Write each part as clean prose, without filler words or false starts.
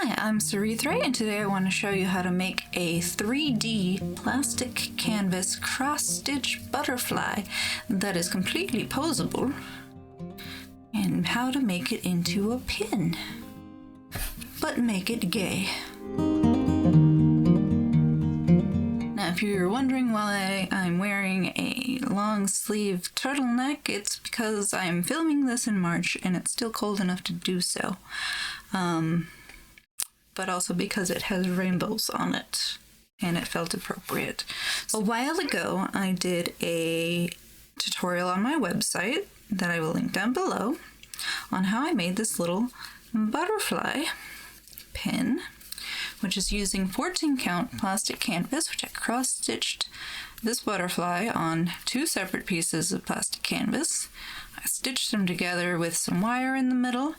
Hi, I'm Sarithra, and today I want to show you how to make a 3D plastic canvas cross-stitch butterfly that is completely posable, and how to make it into a pin, but make it gay. Now, if you're wondering why I'm wearing a long sleeve turtleneck, it's because I'm filming this in March and it's still cold enough to do so. But also because it has rainbows on it and it felt appropriate. A while ago, I did a tutorial on my website that I will link down below on how I made this little butterfly pin, which is using 14 count plastic canvas, which I cross-stitched this butterfly on 2 separate pieces of plastic canvas. I stitched them together with some wire in the middle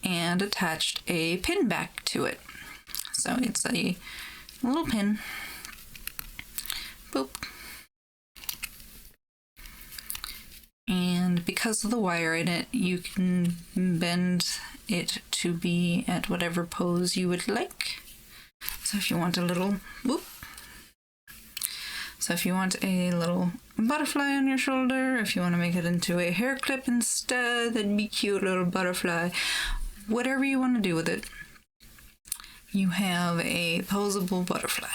and attached a pin back to it. So it's a little pin. Boop. And because of the wire in it, you can bend it to be at whatever pose you would like. So if you want a little, whoop. So if you want a little butterfly on your shoulder, if you want to make it into a hair clip instead, that'd be cute little butterfly. Whatever you want to do with it, you have a posable butterfly.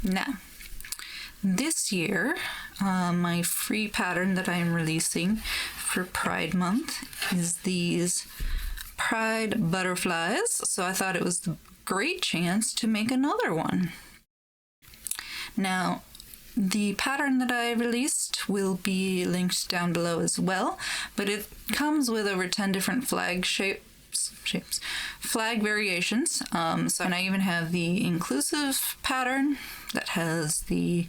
Now, this year, my free pattern that I'm releasing for Pride Month is these Pride butterflies. So I thought it was a great chance to make another one. Now, the pattern that I released will be linked down below as well, but it comes with over 10 different flag flag variations. And I even have the inclusive pattern that has the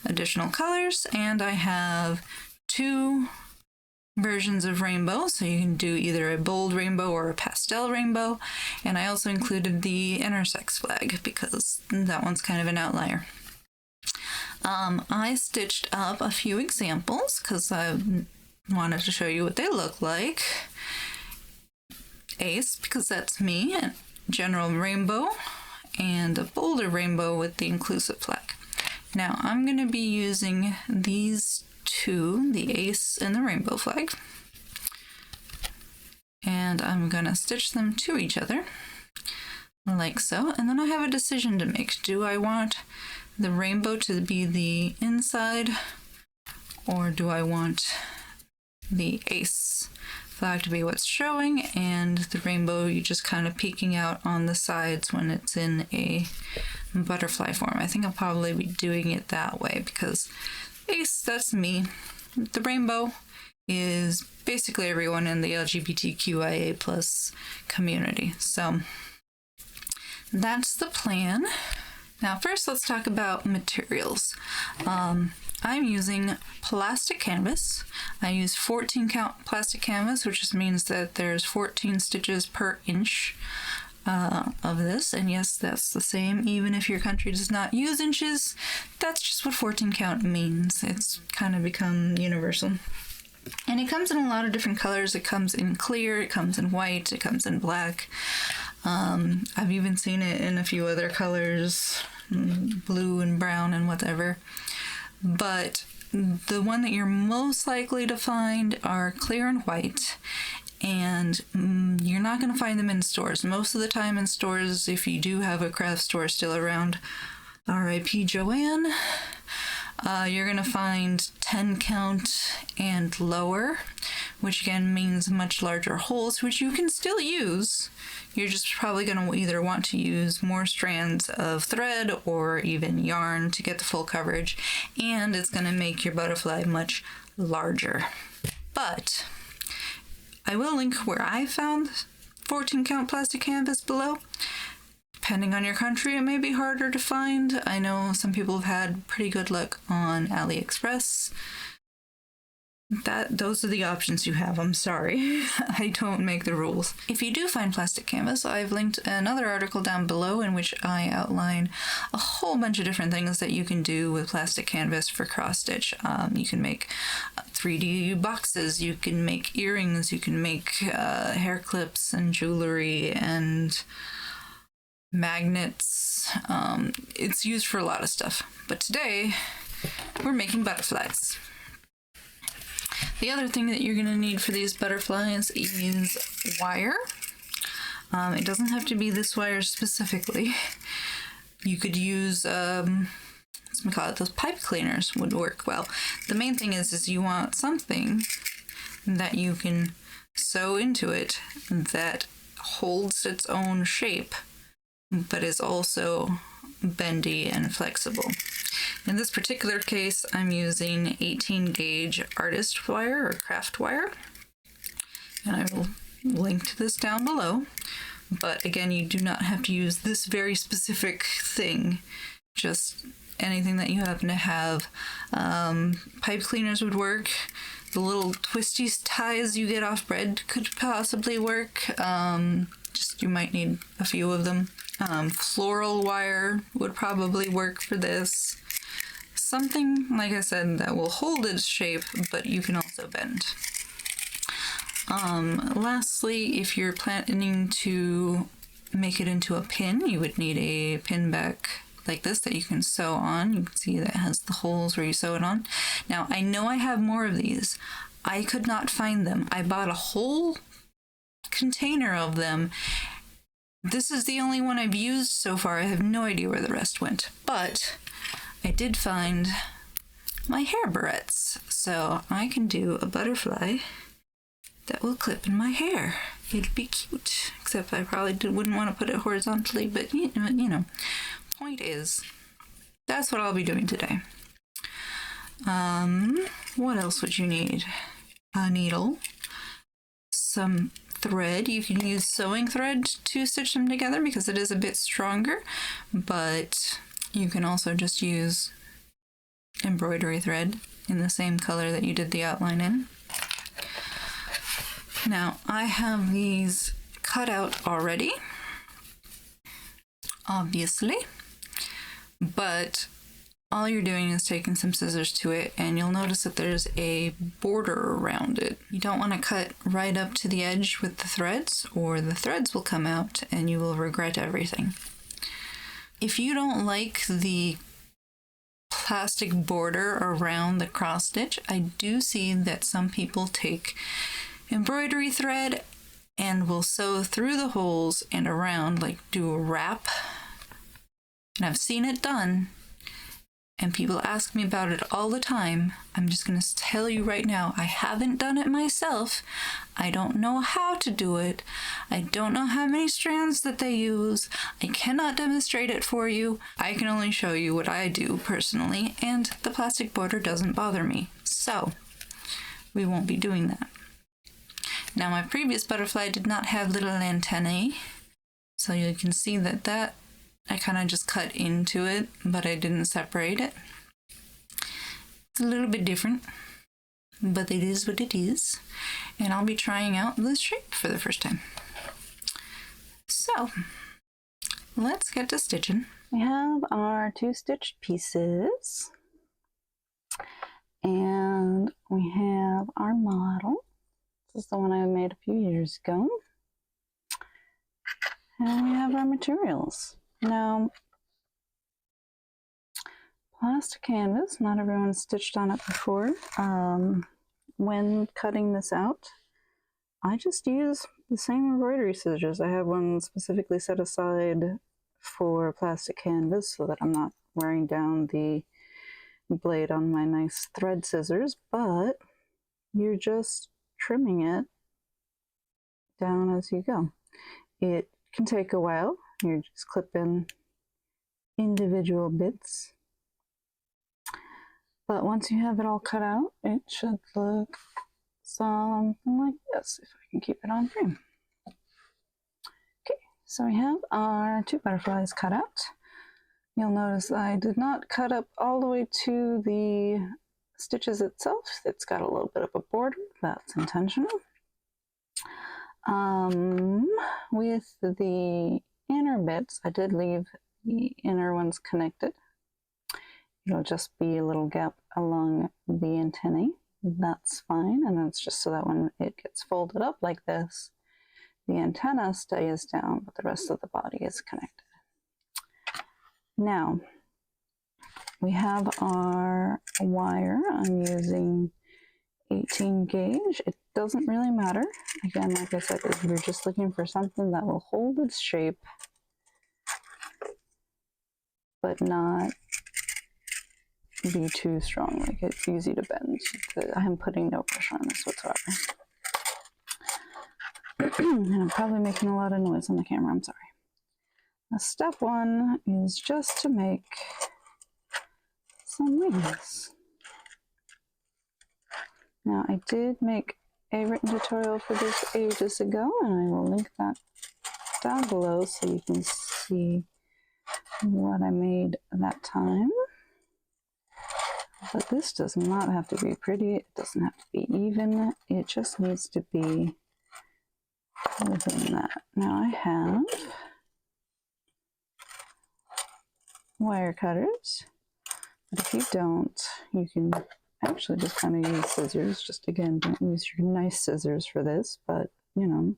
additional colors, and I have 2 versions of rainbow, so you can do either a bold rainbow or a pastel rainbow. And I also included the intersex flag because that one's kind of an outlier. I stitched up a few examples because I wanted to show you what they look like. Ace, because that's me, and general rainbow, and a bolder rainbow with the inclusive flag. Now I'm going to be using these 2, the ace and the rainbow flag, and I'm going to stitch them to each other like so, and then I have a decision to make. Do I want the rainbow to be the inside, or do I want the ace flag to be what's showing, and the rainbow you just kind of peeking out on the sides when it's in a butterfly form? I think I'll probably be doing it that way because ace, that's me. The rainbow is basically everyone in the LGBTQIA plus community. So that's the plan. Now first let's talk about materials. I'm using plastic canvas. I use 14 count plastic canvas, which just means that there's 14 stitches per inch of this. And yes, that's the same even if your country does not use inches. That's just what 14 count means. It's kind of become universal. And it comes in a lot of different colors. It comes in clear, it comes in white, it comes in black. I've even seen it in a few other colors, blue and brown and whatever. But the one that you're most likely to find are clear and white, and you're not going to find them in stores. Most of the time in stores, if you do have a craft store still around, R.I.P. Joanne, you're going to find 10 count and lower, which again means much larger holes, which you can still use. You're just probably going to either want to use more strands of thread or even yarn to get the full coverage, and it's going to make your butterfly much larger. But I will link where I found 14 count plastic canvas below. Depending on your country, it may be harder to find. I know some people have had pretty good luck on AliExpress. Those are the options you have. I'm sorry. I don't make the rules. If you do find plastic canvas, I've linked another article down below in which I outline a whole bunch of different things that you can do with plastic canvas for cross stitch. You can make 3D boxes, you can make earrings, you can make hair clips and jewelry and magnets. It's used for a lot of stuff. But today, we're making butterflies. The other thing that you're going to need for these butterflies is wire. It doesn't have to be this wire specifically. You could use, what's we call it, those pipe cleaners would work well. The main thing is you want something that you can sew into it that holds its own shape, but is also bendy and flexible. In this particular case, I'm using 18 gauge artist wire or craft wire, and I will link to this down below. But again, you do not have to use this very specific thing, just anything that you happen to have. Pipe cleaners would work. The little twisty ties you get off bread could possibly work. Just you might need a few of them. Floral wire would probably work for this. Something, like I said, that will hold its shape, but you can also bend. Lastly, if you're planning to make it into a pin, you would need a pin back like this that you can sew on. You can see that it has the holes where you sew it on. Now, I know I have more of these. I could not find them. I bought a whole container of them. This is the only one I've used so far. I have no idea where the rest went. But I did find my hair barrettes. So I can do a butterfly that will clip in my hair. It'd be cute, except I probably wouldn't want to put it horizontally, but you know. Point is, that's what I'll be doing today. What else would you need? A needle, some thread. You can use sewing thread to stitch them together because it is a bit stronger, but you can also just use embroidery thread in the same color that you did the outline in. Now, I have these cut out already, obviously, but all you're doing is taking some scissors to it, and you'll notice that there's a border around it. You don't want to cut right up to the edge with the threads, or the threads will come out and you will regret everything. If you don't like the plastic border around the cross stitch, I do see that some people take embroidery thread and will sew through the holes and around, like do a wrap. And I've seen it done, and people ask me about it all the time. I'm just going to tell you right now, I haven't done it myself. I don't know how to do it. I don't know how many strands that they use. I cannot demonstrate it for you. I can only show you what I do personally, and the plastic border doesn't bother me. So, we won't be doing that. Now, my previous butterfly did not have little antennae, so you can see that I kind of just cut into it, but I didn't separate it. It's a little bit different, but it is what it is, and I'll be trying out this shape for the first time. So, let's get to stitching. We have our 2 stitched pieces, and we have our model. This is the one I made a few years ago. And we have our materials. Now, plastic canvas, not everyone's stitched on it before. When cutting this out, I just use the same embroidery scissors. I have one specifically set aside for plastic canvas so that I'm not wearing down the blade on my nice thread scissors, but you're just trimming it down as you go. It can take a while. You're just clipping individual bits. But once you have it all cut out, it should look something like this, if I can keep it on frame. Okay, so we have our 2 butterflies cut out. You'll notice I did not cut up all the way to the stitches itself. It's got a little bit of a border. That's intentional. With the inner bits, I did leave the inner ones connected. It'll just be a little gap along the antennae. That's fine, and that's just so that when it gets folded up like this, the antenna stays down, but the rest of the body is connected. Now, we have our wire. I'm using 18 gauge. It doesn't really matter. Again, like I said, if you're just looking for something that will hold its shape, but not be too strong, like it's easy to bend. I'm putting no pressure on this whatsoever. And I'm probably making a lot of noise on the camera, I'm sorry. Now, step one is just to make some wings. Now, I did make a written tutorial for this ages ago, and I will link that down below so you can see what I made that time. But this does not have to be pretty, it doesn't have to be even, it just needs to be within that. Now I have wire cutters, but if you don't, you can actually just kind of use scissors. Just again, don't use your nice scissors for this, but you know.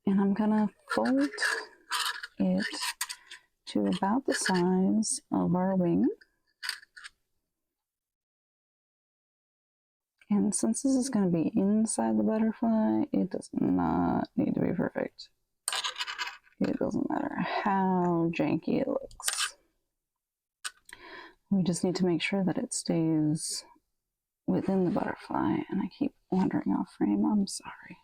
And I'm gonna fold it to about the size of our wing. And since this is going to be inside the butterfly, it does not need to be perfect. It doesn't matter how janky it looks. We just need to make sure that it stays within the butterfly. And I keep wandering off frame, I'm sorry.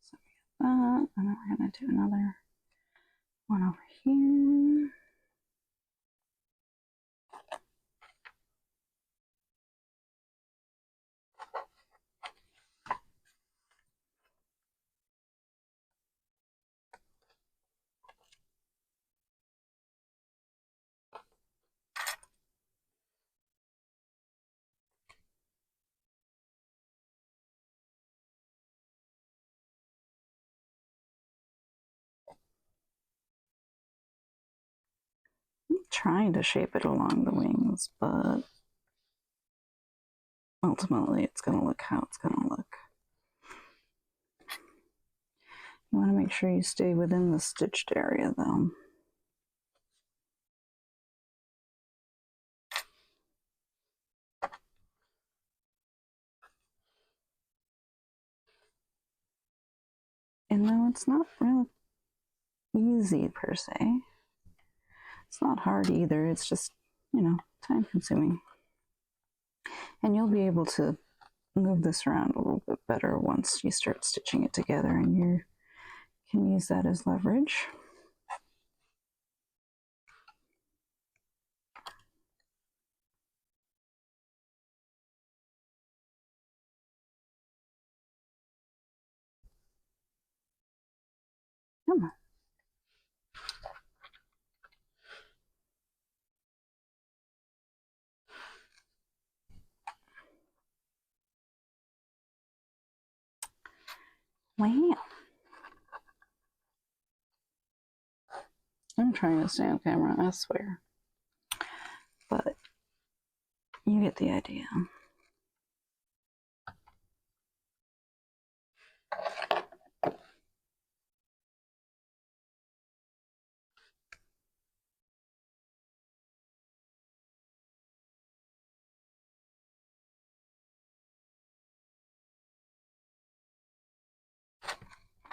So we got that, and then we're going to do another one over here. I'm trying to shape it along the wings, but ultimately it's going to look how it's going to look. You want to make sure you stay within the stitched area though. And though it's not real easy per se, it's not hard either, it's just, you know, time consuming. And you'll be able to move this around a little bit better once you start stitching it together, and you can use that as leverage. Come on. Wow. I'm trying to stay on camera, I swear. But you get the idea.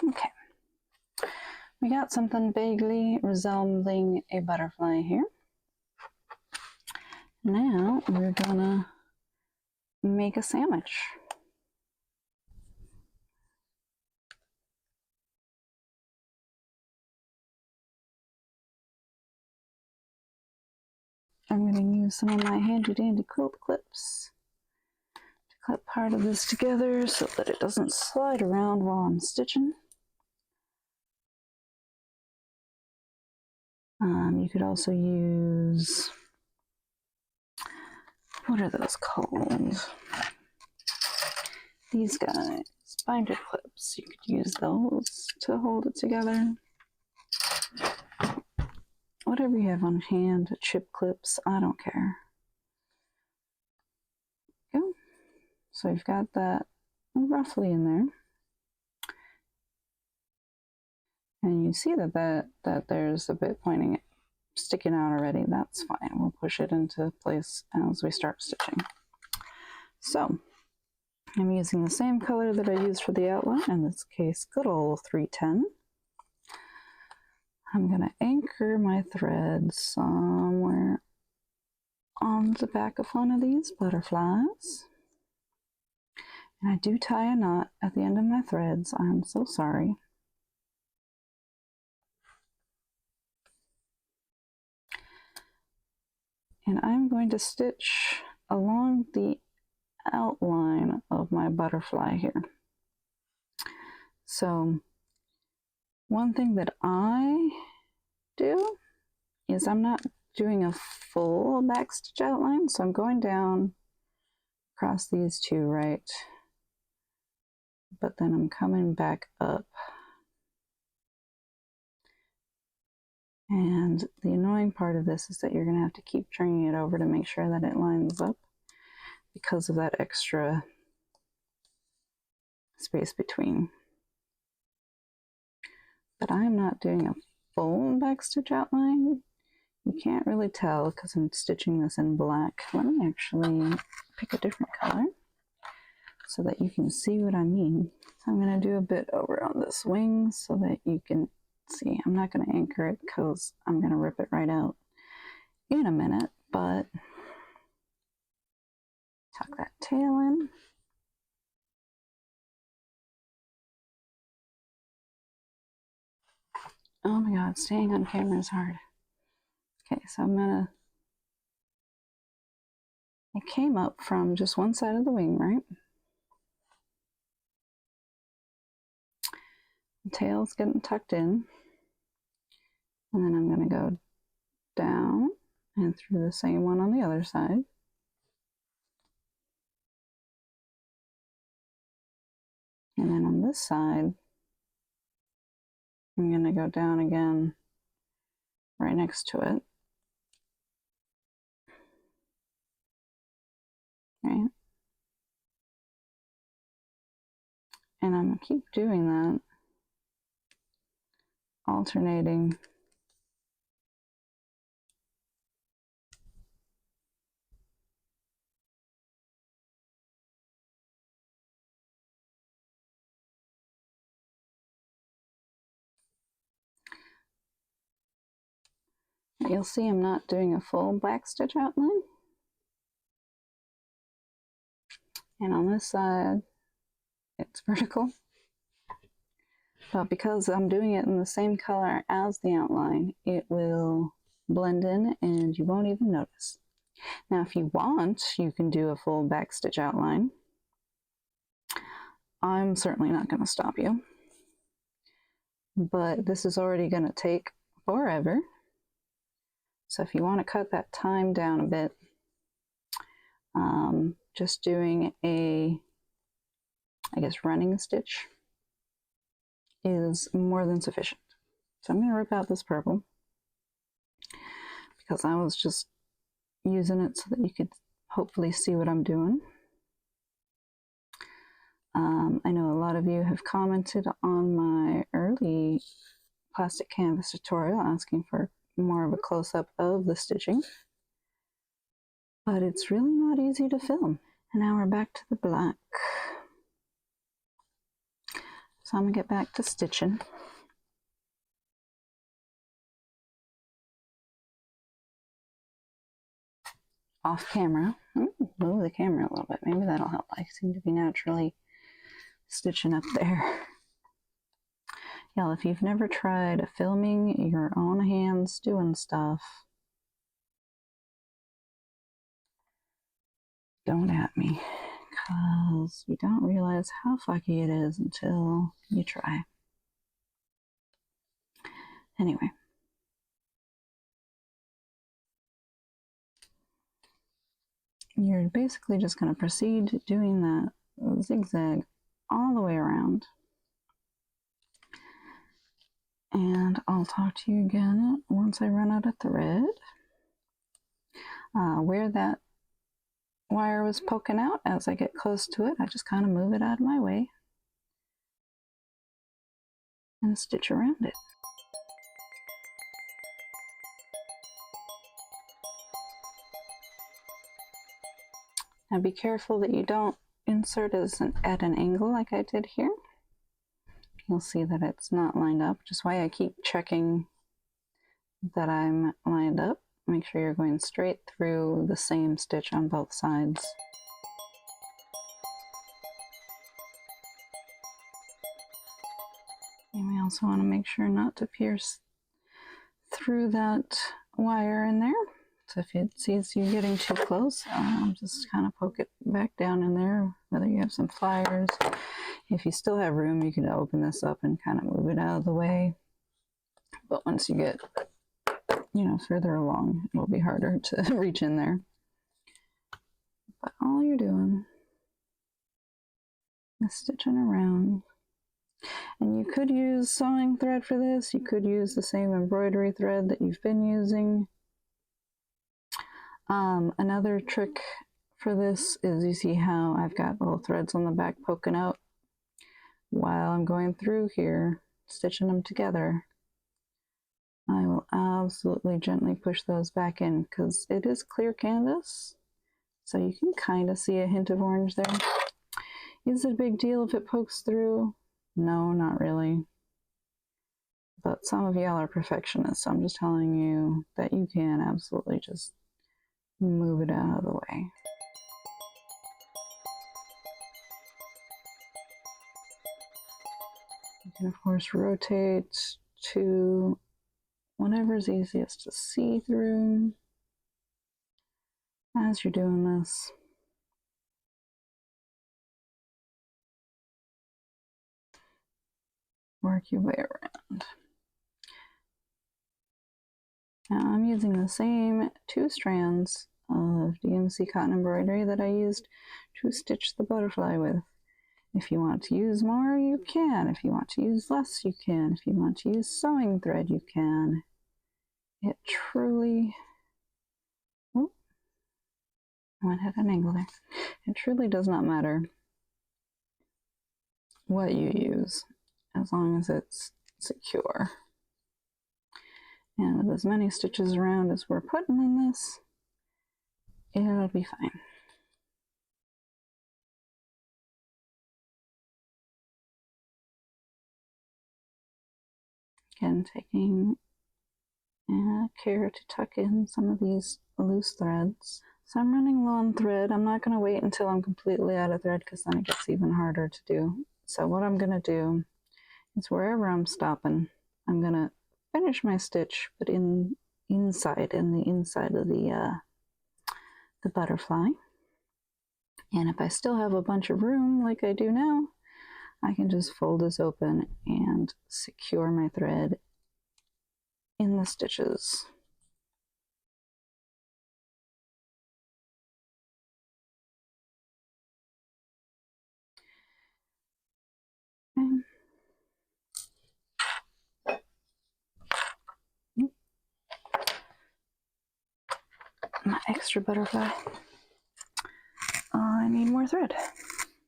Okay. We got something vaguely resembling a butterfly here. Now we're gonna make a sandwich. I'm going to use some of my handy dandy quilt clips to clip part of this together so that it doesn't slide around while I'm stitching. You could also use, what are those called? These guys, binder clips. You could use those to hold it together. Whatever you have on hand, chip clips, I don't care. Go. So we've got that roughly in there. And you see that there's a bit sticking out already. That's fine. We'll push it into place as we start stitching. So I'm using the same color that I used for the outline, in this case, good old 310. I'm going to anchor my thread somewhere on the back of one of these butterflies. And I do tie a knot at the end of my threads. I'm so sorry. And I'm going to stitch along the outline of my butterfly here. So one thing that I do is I'm not doing a full backstitch outline, so I'm going down across these two, right? But then I'm coming back up. And the annoying part of this is that you're going to have to keep turning it over to make sure that it lines up because of that extra space between. But I'm not doing a full backstitch outline. You can't really tell because I'm stitching this in black. Let me actually pick a different color so that you can see what I mean. So I'm going to do a bit over on this wing so that you can see. I'm not going to anchor it because I'm going to rip it right out in a minute, but tuck that tail in. Oh my god, staying on camera is hard. Okay, so it came up from just one side of the wing, right? The tail's getting tucked in. And then I'm going to go down and through the same one on the other side. And then on this side, I'm going to go down again right next to it. Right? And I'm going to keep doing that, alternating. You'll see I'm not doing a full backstitch outline. And on this side, it's vertical. But because I'm doing it in the same color as the outline, it will blend in and you won't even notice. Now, if you want, you can do a full backstitch outline. I'm certainly not going to stop you. But this is already going to take forever. So if you want to cut that time down a bit, just doing a, I guess, running stitch is more than sufficient. So I'm going to rip out this purple because I was just using it so that you could hopefully see what I'm doing. I know a lot of you have commented on my early plastic canvas tutorial asking for more of a close-up of the stitching, but it's really not easy to film. And now we're back to the black. So I'm gonna get back to stitching. Off camera. Move the camera a little bit. Maybe that'll help. I seem to be naturally stitching up there. Y'all, if you've never tried filming your own hands doing stuff, don't at me, because you don't realize how fucky it is until you try. Anyway. You're basically just going to proceed doing that zigzag all the way around. And I'll talk to you again once I run out of thread. Where that wire was poking out, as I get close to it, I just kind of move it out of my way and stitch around it. Now be careful that you don't insert at an angle like I did here. You'll see that it's not lined up, which is why I keep checking that I'm lined up. Make sure you're going straight through the same stitch on both sides. You may also want to make sure not to pierce through that wire in there. So if it sees you getting too close, just kind of poke it back down in there, whether you have some pliers. If you still have room, you can open this up and kind of move it out of the way. But once you get, further along, it'll be harder to reach in there. But all you're doing is stitching around. And you could use sewing thread for this. You could use the same embroidery thread that you've been using. Another trick for this is, you see how I've got little threads on the back poking out? While I'm going through here, stitching them together, I will absolutely gently push those back in, because it is clear canvas, so you can kind of see a hint of orange there. Is it a big deal if it pokes through? No, not really. But some of y'all are perfectionists, so I'm just telling you that you can absolutely just move it out of the way. You can, of course, rotate to whatever's easiest to see through as you're doing this. Work your way around. Now I'm using the same 2 strands of DMC cotton embroidery that I used to stitch the butterfly with. If you want to use more, you can. If you want to use less, you can. If you want to use sewing thread, you can. It truly... Oh, I went at an angle there. It truly does not matter what you use, as long as it's secure. And with as many stitches around as we're putting in this, it'll be fine. Again, taking care to tuck in some of these loose threads. So I'm running low on thread. I'm not going to wait until I'm completely out of thread, because then it gets even harder to do. So what I'm going to do is, wherever I'm stopping, I'm going to finish my stitch, but in the inside of the butterfly. And if I still have a bunch of room like I do now, I can just fold this open and secure my thread in the stitches. Okay. My extra butterfly. I need more thread.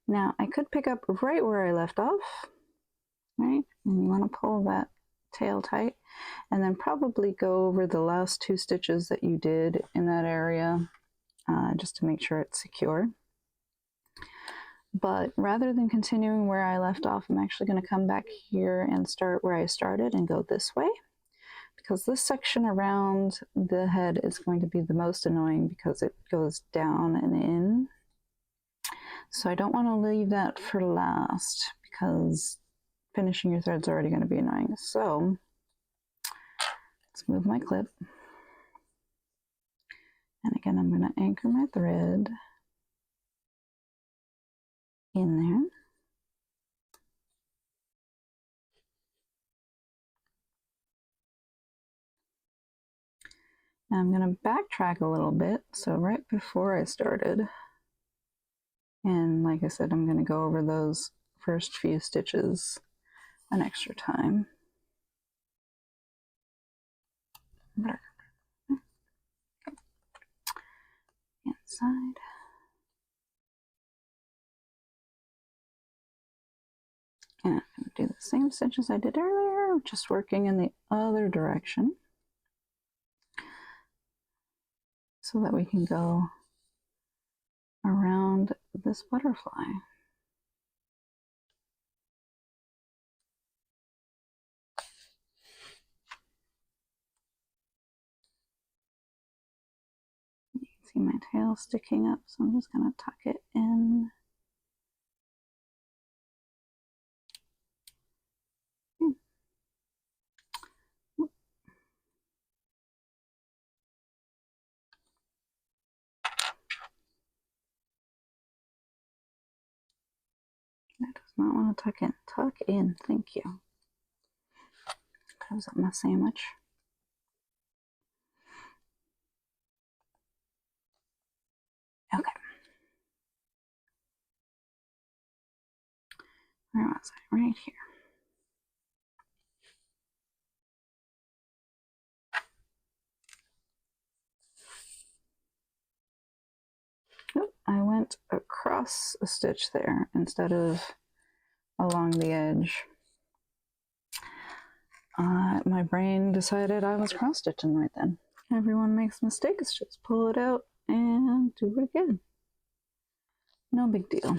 Now I could pick up right where I left off, right? And you want to pull that tail tight, and then probably go over the last 2 stitches that you did in that area, just to make sure it's secure. But rather than continuing where I left off, I'm actually going to come back here and start where I started and go this way, because this section around the head is going to be the most annoying because it goes down and in. So I don't want to leave that for last, because finishing your thread's already going to be annoying. So let's move my clip. And again, I'm going to anchor my thread in there. Now I'm going to backtrack a little bit. So right before I started, and like I said, I'm going to go over those first few stitches an extra time. Inside. And I'm going to do the same stitches I did earlier, just working in the other direction, so that we can go around this butterfly. You can see my tail sticking up, so I'm just going to tuck it in. That does not want to tuck in. Tuck in, thank you. Comes up my sandwich. Okay. Where was I? Right here. Oh, I went across a stitch there instead of along the edge. My brain decided I was cross-stitching right then. Everyone makes mistakes, just pull it out and do it again. No big deal.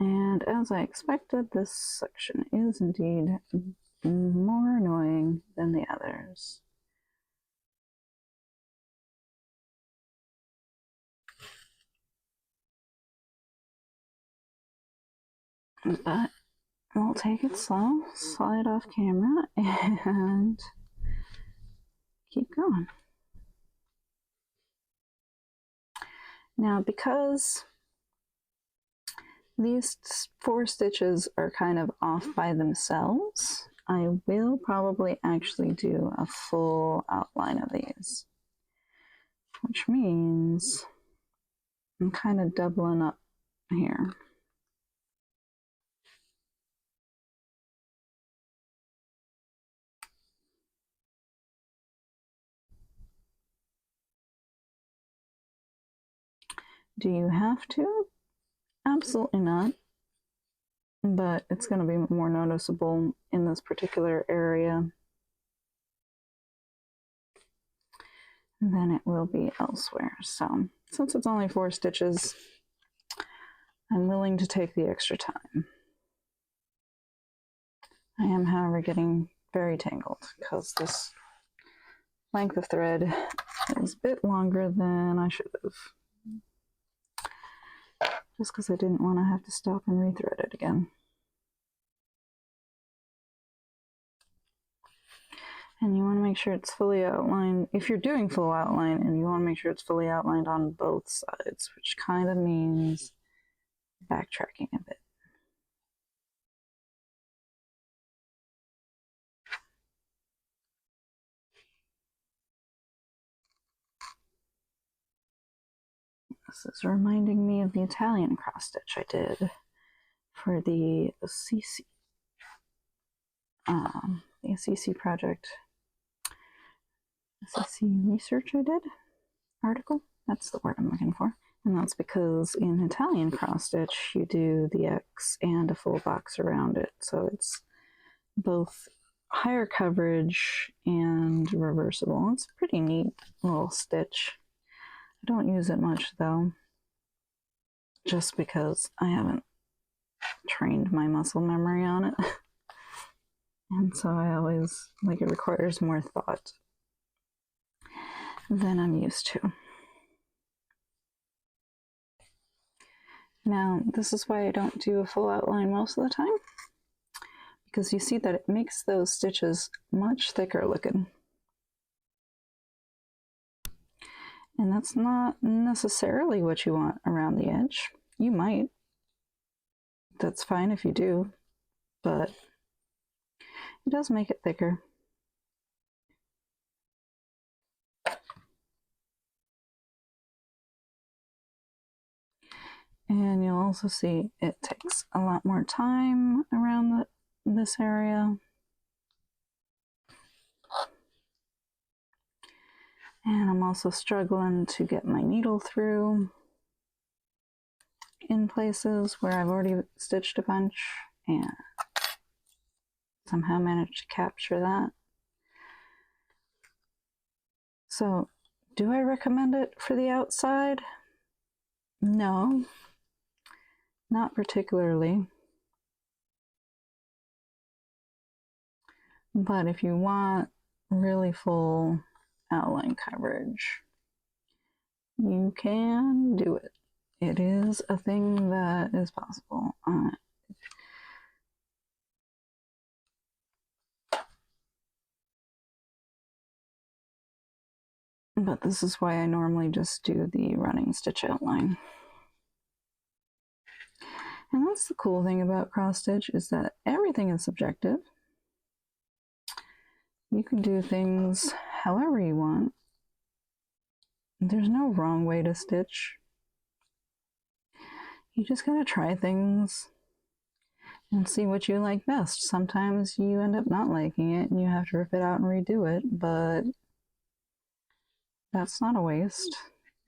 And as I expected, this section is indeed more annoying than the others. But we'll take it slow, slide off camera, and keep going. Now, because these 4 stitches are kind of off by themselves, I will probably actually do a full outline of these, which means I'm kind of doubling up here. Do you have to? Absolutely not. But it's going to be more noticeable in this particular area than it will be elsewhere. So, since it's only 4 stitches, I'm willing to take the extra time. I am, however, getting very tangled because this length of thread is a bit longer than I should have. Just because I didn't want to have to stop and rethread it again. And you want to make sure it's fully outlined. If you're doing full outline, and you want to make sure it's fully outlined on both sides, which kind of means backtracking a bit. This is reminding me of the Italian cross stitch I did for the Assisi project, Assisi research I did, article, that's the word I'm looking for. And that's because in Italian cross stitch, you do the X and a full box around it. So it's both higher coverage and reversible. It's a pretty neat little stitch. I don't use it much though, just because I haven't trained my muscle memory on it. And so I always, like, it requires more thought than I'm used to. Now, this is why I don't do a full outline most of the time, because you see that it makes those stitches much thicker looking. And that's not necessarily what you want around the edge. You might. That's fine if you do, but it does make it thicker. And you'll also see it takes a lot more time around this area. And I'm also struggling to get my needle through. in places where I've already stitched a bunch and somehow managed to capture that. So, do I recommend it for the outside? No, not particularly. But if you want really full outline coverage, you can do it. It is a thing that is possible. But this is why I normally just do the running stitch outline. And that's the cool thing about cross stitch, is that everything is subjective. You can do things however you want. There's no wrong way to stitch. You just gotta try things and see what you like best. Sometimes you end up not liking it and you have to rip it out and redo it, but that's not a waste.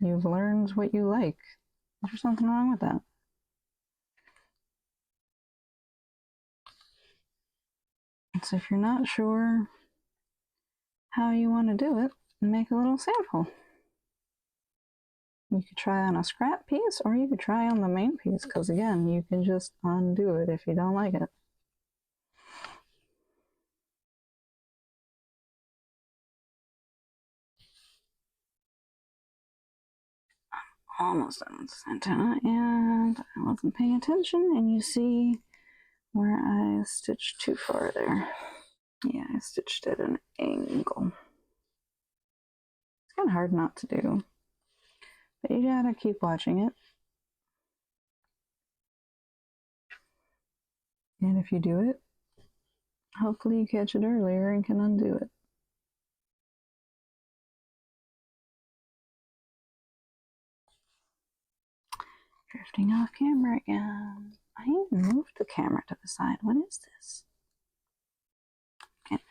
You've learned what you like. There's nothing wrong with that. So if you're not sure how you want to do it, make a little sample. You could try on a scrap piece, or you could try on the main piece, because again, you can just undo it if you don't like it. Almost done with this antenna, and I wasn't paying attention, and you see where I stitched too far there. Yeah, I stitched at an angle. It's kind of hard not to do, but you gotta keep watching it. And if you do it, hopefully you catch it earlier and can undo it. Drifting off camera again. I even moved the camera to the side. What is this? Okay.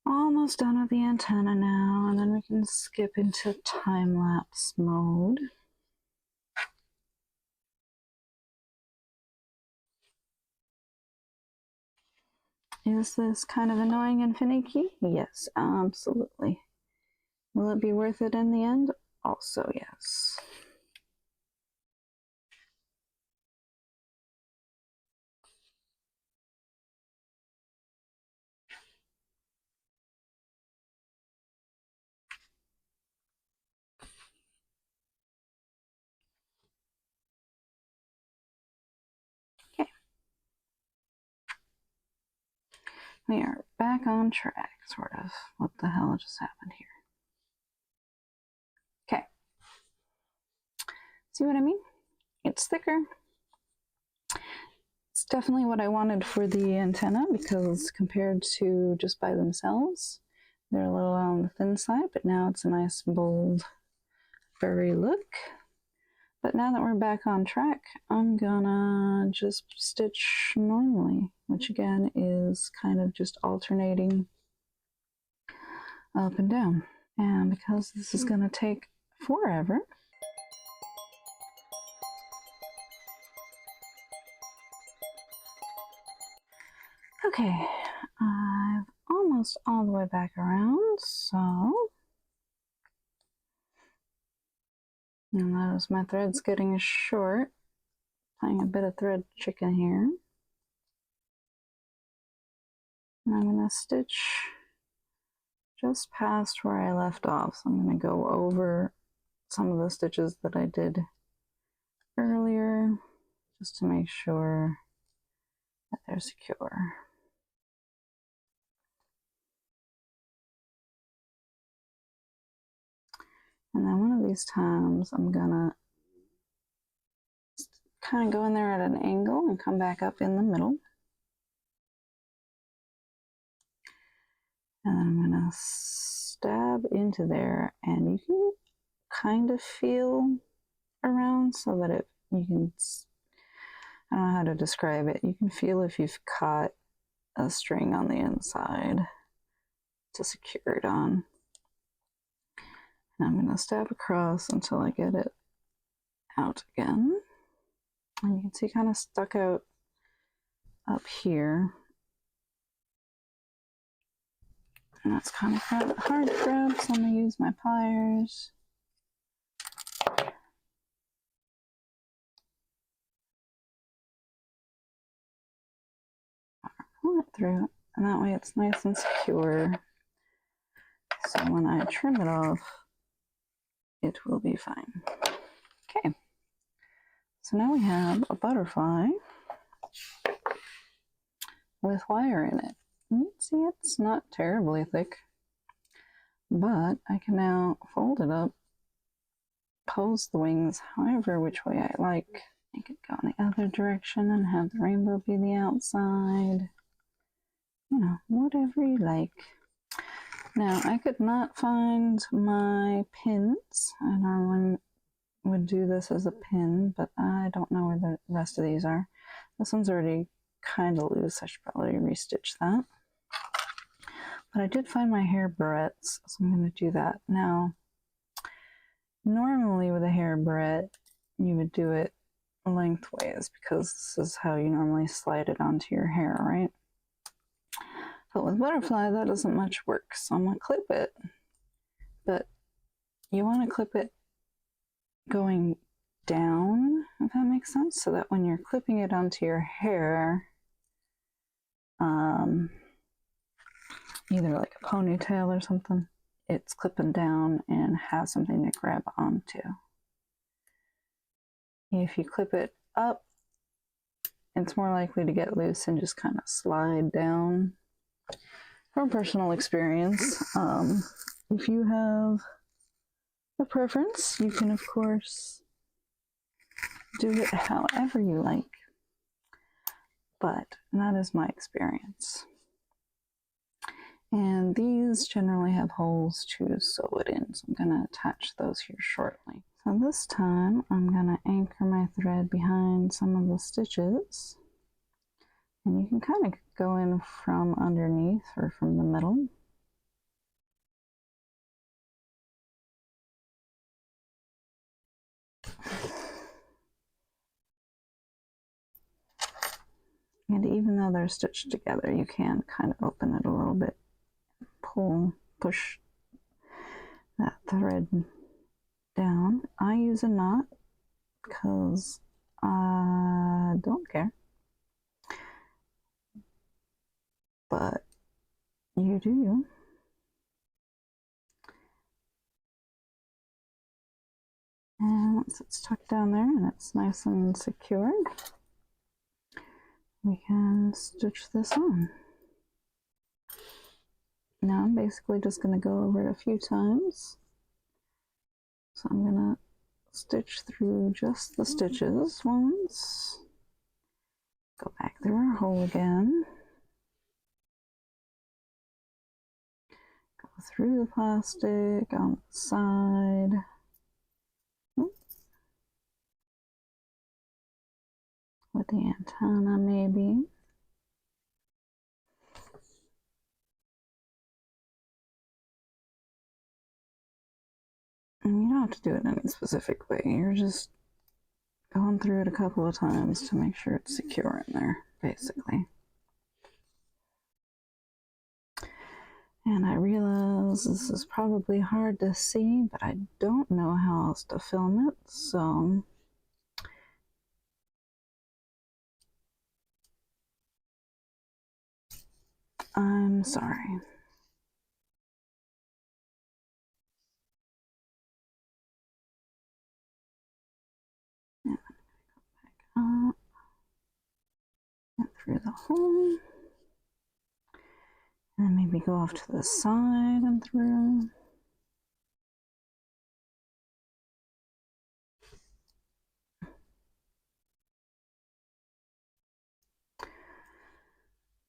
Almost done with the antenna now, and then we can skip into time-lapse mode. Is this kind of annoying and finicky? Yes, absolutely. Will it be worth it in the end? Also, yes. Okay. We are back on track, sort of. What the hell just happened here? Okay. See what I mean? It's thicker. It's definitely what I wanted for the antenna, because compared to just by themselves, they're a little on the thin side, but now it's a nice, bold, furry look. But now that we're back on track, I'm gonna just stitch normally, which again is kind of just alternating up and down. And because this is gonna take forever, okay, I've almost all the way back around, so you'll notice my thread's getting short, playing a bit of thread chicken here. And I'm gonna stitch just past where I left off, so I'm gonna go over some of the stitches that I did earlier, just to make sure that they're secure. And then one of these times I'm gonna kind of go in there at an angle and come back up in the middle. And then I'm gonna stab into there, and you can kind of feel around so that you can, I don't know how to describe it, you can feel if you've caught a string on the inside to secure it on. And I'm going to stab across until I get it out again. And you can see kind of stuck out up here. And that's kind of hard to grab, so I'm going to use my pliers. Pull it through, and that way it's nice and secure. So when I trim it off, it will be fine. Okay, so now we have a butterfly with wire in it. You can see it's not terribly thick, but I can now fold it up, pose the wings however which way I like. I could go in the other direction and have the rainbow be the outside. You know, whatever you like. Now, I could not find my pins. I normally would do this as a pin, but I don't know where the rest of these are. This one's already kind of loose. I should probably restitch that. But I did find my hair barrettes, so I'm going to do that. Now, normally with a hair barrette, you would do it lengthways because this is how you normally slide it onto your hair, right? But with butterfly, that doesn't much work, so I'm going to clip it. But you want to clip it going down, if that makes sense, so that when you're clipping it onto your hair, either like a ponytail or something, it's clipping down and has something to grab onto. If you clip it up, it's more likely to get loose and just kind of slide down. From personal experience, if you have a preference, you can of course do it however you like, but that is my experience. And these generally have holes to sew it in, so I'm going to attach those here shortly. So this time I'm going to anchor my thread behind some of the stitches, and you can kind of go in from underneath or from the middle. And even though they're stitched together, you can kind of open it a little bit, push that thread down. I use a knot because I don't care, but you do you. And once it's tucked down there and it's nice and secured, we can stitch this on. Now I'm basically just going to go over it a few times. So I'm going to stitch through just the stitches once, go back through our hole again, go through the plastic on the side, with the antenna maybe. And you don't have to do it in any specific way. You're just going through it a couple of times to make sure it's secure in there, basically. And I realize this is probably hard to see, but I don't know how else to film it, so I'm sorry. And I'm going to go back up and through the hole. And then maybe go off to the side and through.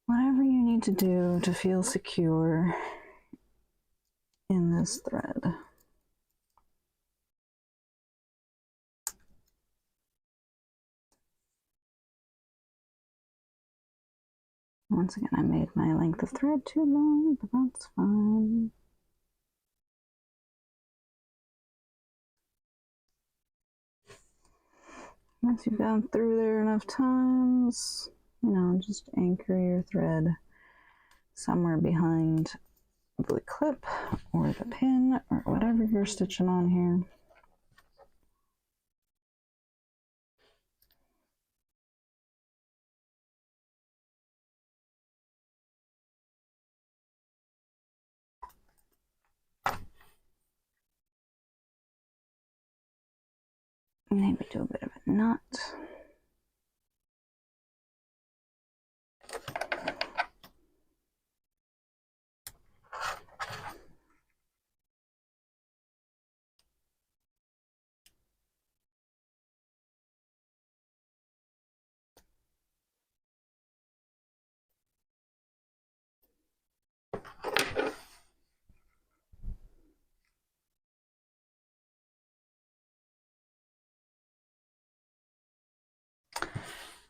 Whatever you need to do to feel secure in this thread. Once again, I made my length of thread too long, but that's fine. Once you've gone through there enough times, you know, just anchor your thread somewhere behind the clip or the pin or whatever you're stitching on here. Maybe do a bit of a knot.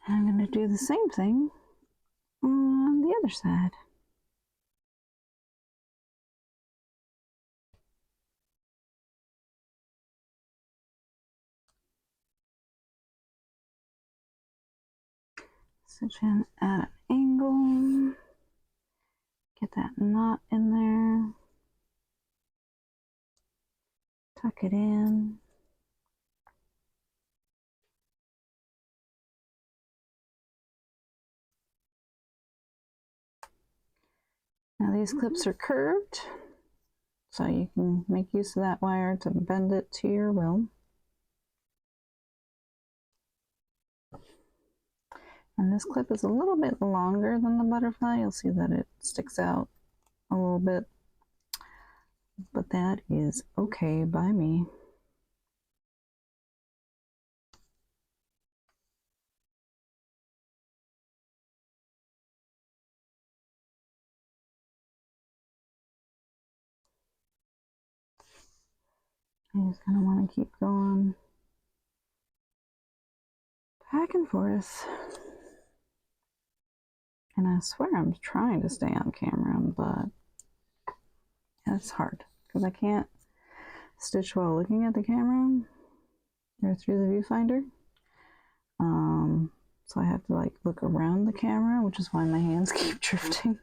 I'm going to do the same thing on the other side. Stitch in at an angle, get that knot in there, tuck it in. Now these clips are curved, so you can make use of that wire to bend it to your will. And this clip is a little bit longer than the butterfly. You'll see that it sticks out a little bit, but that is okay by me. I'm just gonna want to keep going back and forth. And I swear I'm trying to stay on camera, but it's hard because I can't stitch while looking at the camera or through the viewfinder. So I have to like look around the camera, which is why my hands keep drifting.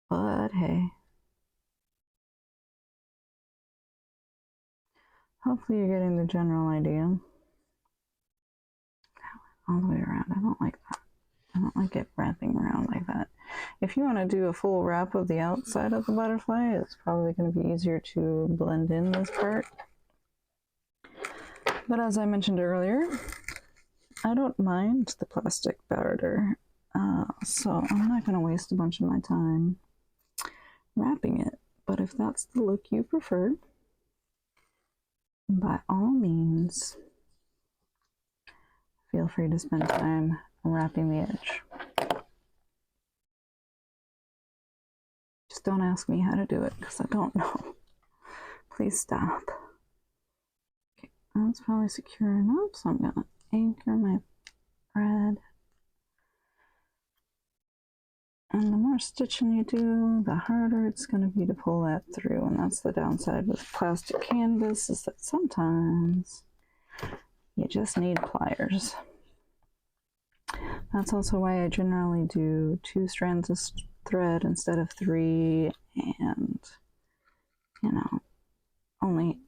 But hey, hopefully you're getting the general idea. All the way around. I don't like that. I don't like it wrapping around like that. If you want to do a full wrap of the outside of the butterfly, it's probably going to be easier to blend in this part. But as I mentioned earlier, I don't mind the plastic border, so I'm not going to waste a bunch of my time wrapping it. But if that's the look you prefer, by all means, feel free to spend time wrapping the edge. Just don't ask me how to do it because I don't know. Please stop. Okay, that's probably secure enough, so I'm going to anchor my thread. And the more stitching you do, the harder it's going to be to pull that through. And that's the downside with plastic canvas, is that sometimes you just need pliers. That's also why I generally do 2 strands of thread instead of 3, and, you know, only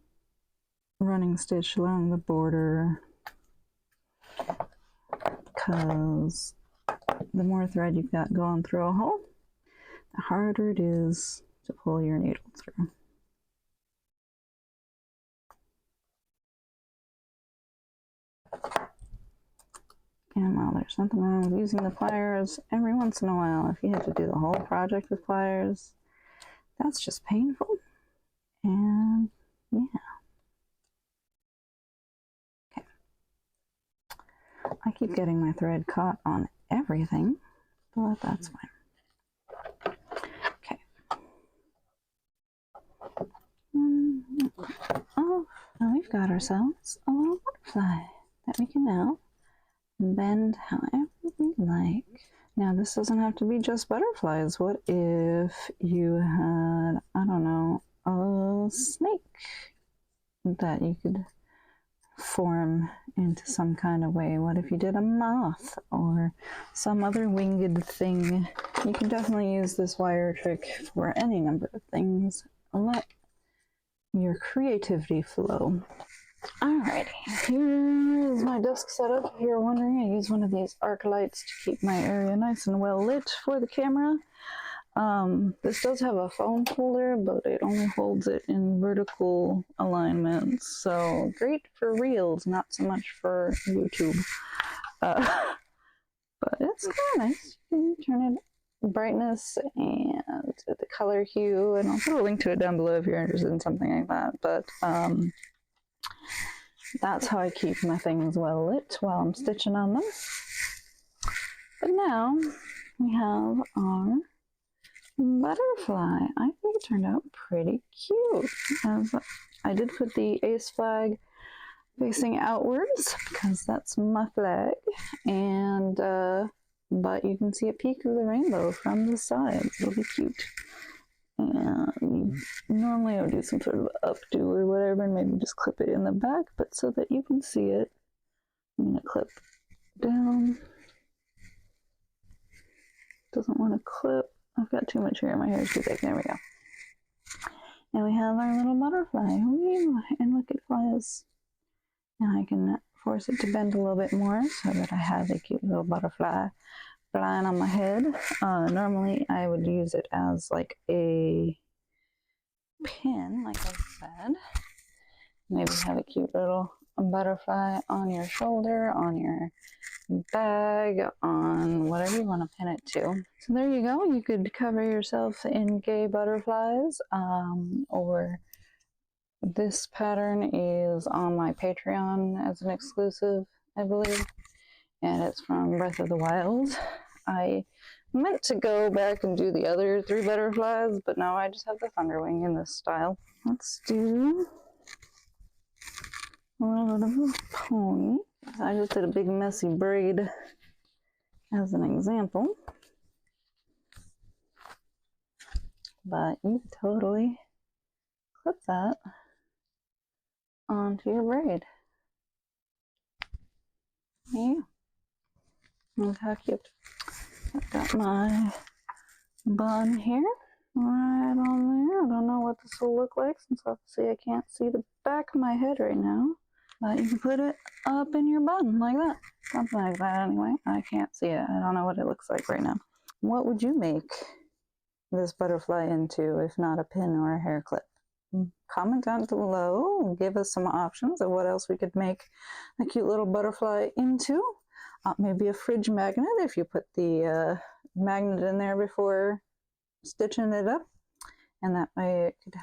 running stitch along the border, because the more thread you've got going through a hole, the harder it is to pull your needle through. And while there's nothing wrong with using the pliers every once in a while, if you have to do the whole project with pliers, that's just painful. And yeah. Okay. I keep getting my thread caught on everything, but that's fine. Okay. Oh, now we've got ourselves a little butterfly that we can now bend however we like. Now this doesn't have to be just butterflies. What if you had, I don't know, a snake that you could form into some kind of way? What if you did a moth or some other winged thing? You can definitely use this wire trick for any number of things. Let your creativity flow. Alrighty, here is my desk setup. If you're wondering, I use one of these arc lights to keep my area nice and well lit for the camera. This does have a phone holder, but it only holds it in vertical alignments, so great for reels, not so much for YouTube. But it's kind of nice. You can turn it brightness and the color hue, and I'll put a link to it down below if you're interested in something like that. But that's how I keep my things well lit while I'm stitching on them. But now we have our butterfly. I think it turned out pretty cute. As I did put the ace flag facing outwards because that's my flag, and but you can see a peek of the rainbow from the side. It'll be cute. And normally I would do some sort of updo or whatever and maybe just clip it in the back, but so that you can see it, I'm going to clip down. Doesn't want to clip. I've got too much hair. My hair is too thick. There we go. And we have our little butterfly. And look, it flies. And I can force it to bend a little bit more so that I have a cute little butterfly flying on my head. Normally I would use it as like a pin, like I said. Maybe have a cute little butterfly on your shoulder, on your bag, on whatever you want to pin it to. So there you go. You could cover yourself in gay butterflies, or this pattern is on my Patreon as an exclusive, I believe, and it's from Breath of the Wild. I meant to go back and do the other 3 butterflies, but no, I just have the Thunderwing in this style. Let's do a little bit of a pony. I just did a big messy braid as an example, but you can totally clip that onto your braid. Yeah, look how cute. I've got my bun here right on there. I don't know what this will look like since obviously I can't see the back of my head right now. But you can put it up in your bun like that. Something like that anyway. I can't see it. I don't know what it looks like right now. What would you make this butterfly into if not a pin or a hair clip? Comment down below and give us some options of what else we could make a cute little butterfly into. Maybe a fridge magnet if you put the magnet in there before stitching it up. And that way it could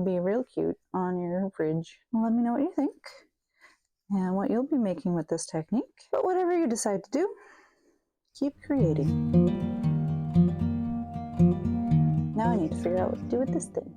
be real cute on your fridge. Let me know what you think and what you'll be making with this technique. But whatever you decide to do, keep creating. Now I need to figure out what to do with this thing.